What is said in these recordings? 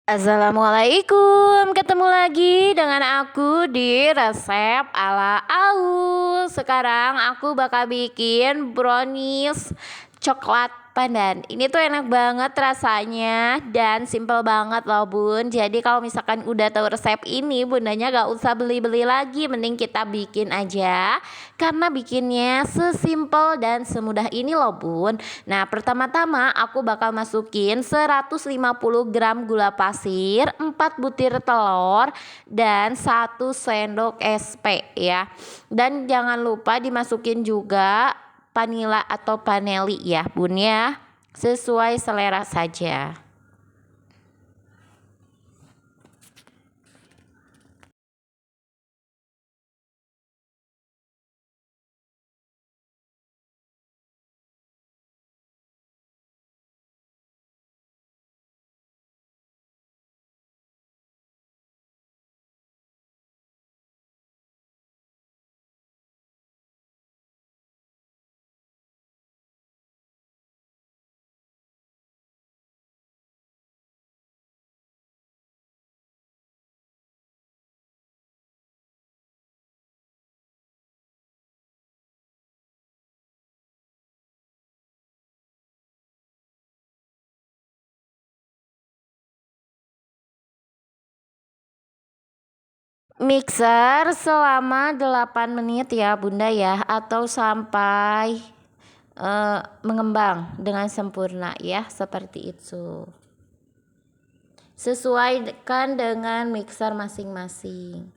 Assalamualaikum, ketemu lagi dengan aku di resep ala Aus. Sekarang aku bakal bikin brownies coklat pandan. Ini tuh enak banget rasanya dan simple banget loh bun. Jadi kalau misalkan udah tahu resep ini, bundanya gak usah beli-beli lagi, mending kita bikin aja. Karena bikinnya sesimpel dan semudah ini loh bun. Nah, pertama-tama aku bakal masukin 150 gram gula pasir, 4 butir telur, dan 1 sendok SP ya. Dan jangan lupa dimasukin juga vanila atau vanili ya bun ya. Sesuai selera saja. Mixer selama 8 menit ya bunda ya, atau sampai mengembang dengan sempurna ya, seperti itu. Sesuaikan dengan mixer masing-masing.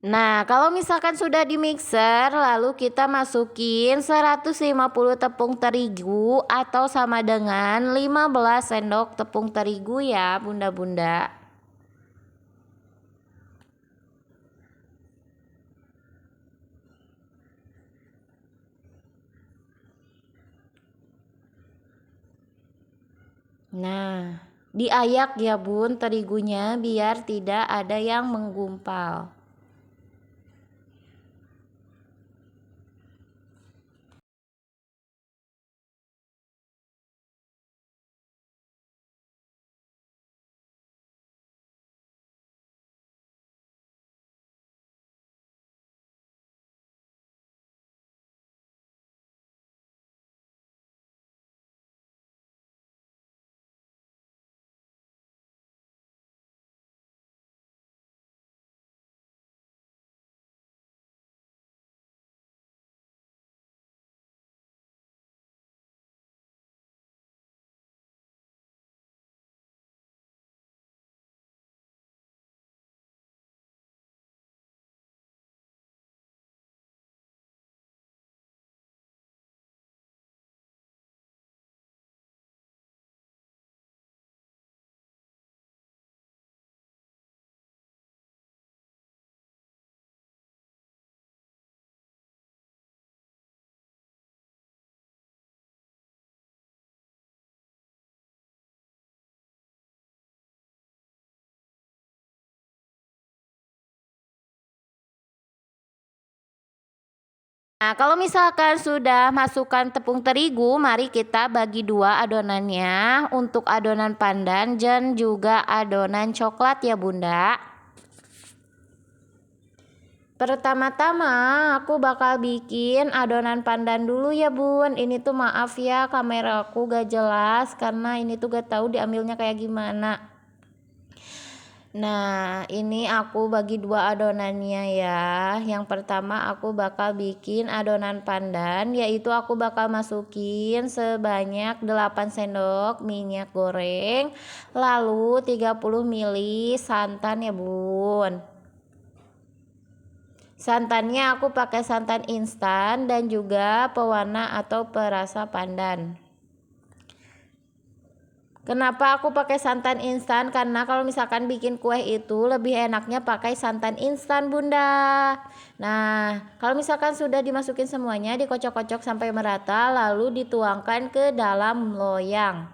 Nah, kalau misalkan sudah di mixer, lalu kita masukin 150 tepung terigu atau sama dengan 15 sendok tepung terigu ya, bunda-bunda. Nah, diayak ya bun terigunya biar tidak ada yang menggumpal. Nah, kalau misalkan sudah masukkan tepung terigu, mari kita bagi dua adonannya untuk adonan pandan dan juga adonan coklat ya Bunda. Pertama-tama aku bakal bikin adonan pandan dulu ya Bun. Ini tuh maaf ya kameraku gak jelas karena ini tuh gak tahu diambilnya kayak gimana. Nah, ini aku bagi dua adonannya ya. Yang pertama aku bakal bikin adonan pandan, yaitu aku bakal masukin sebanyak 8 sendok minyak goreng, lalu 30 ml santan ya Bun. Santannya aku pakai santan instan dan juga pewarna atau perasa pandan. Kenapa aku pakai santan instan? Karena kalau misalkan bikin kue itu lebih enaknya pakai santan instan Bunda. Nah, kalau misalkan sudah dimasukin semuanya, dikocok-kocok sampai merata, lalu dituangkan ke dalam loyang.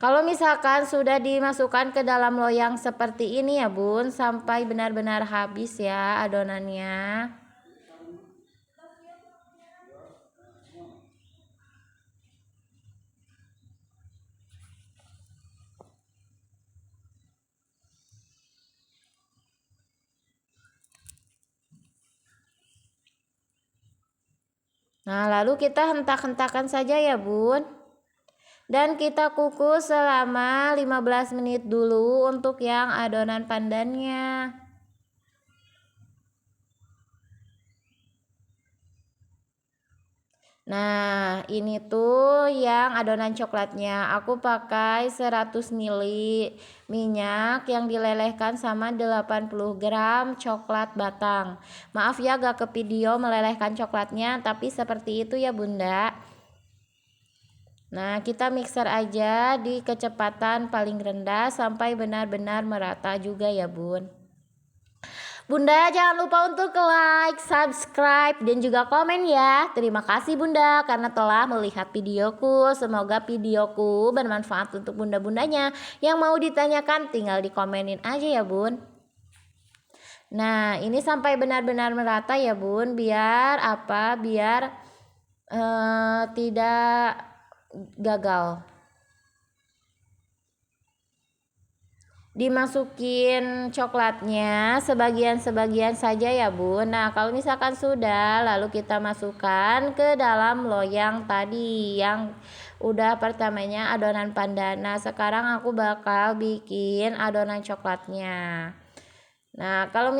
Kalau misalkan sudah dimasukkan ke dalam loyang seperti ini ya Bun, sampai benar-benar habis ya adonannya. Nah, lalu kita hentak-hentakan saja ya Bun. Dan kita kukus selama 15 menit dulu untuk yang adonan pandannya. Nah, ini tuh yang adonan coklatnya. Aku pakai 100 ml minyak yang dilelehkan sama 80 gram coklat batang. Maaf ya gak ke video melelehkan coklatnya, tapi seperti itu ya Bunda. Nah, kita mixer aja di kecepatan paling rendah sampai benar-benar merata juga ya Bun. Bunda jangan lupa untuk like, subscribe, dan juga komen ya. Terima kasih Bunda karena telah melihat videoku. Semoga videoku bermanfaat untuk bunda-bundanya. Yang mau ditanyakan tinggal dikomenin aja ya Bun. Nah, ini sampai benar-benar merata ya Bun. Biar apa? Biar tidak gagal. Dimasukin coklatnya sebagian-sebagian saja ya Bun. Nah, kalau misalkan sudah, lalu kita masukkan ke dalam loyang tadi yang udah pertamanya adonan pandan. Nah, sekarang aku bakal bikin adonan coklatnya. Nah, kalau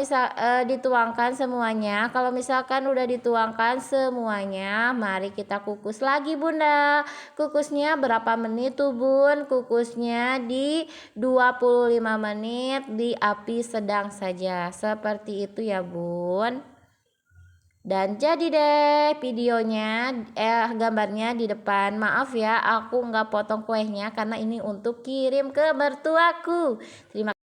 dituangkan semuanya, kalau misalkan udah dituangkan semuanya, mari kita kukus lagi Bunda. Kukusnya berapa menit tuh Bun? Kukusnya di 25 menit di api sedang saja. Seperti itu ya Bun. Dan jadi deh videonya, gambarnya di depan. Maaf ya, aku nggak potong kuenya karena ini untuk kirim ke mertuaku. Terima kasih.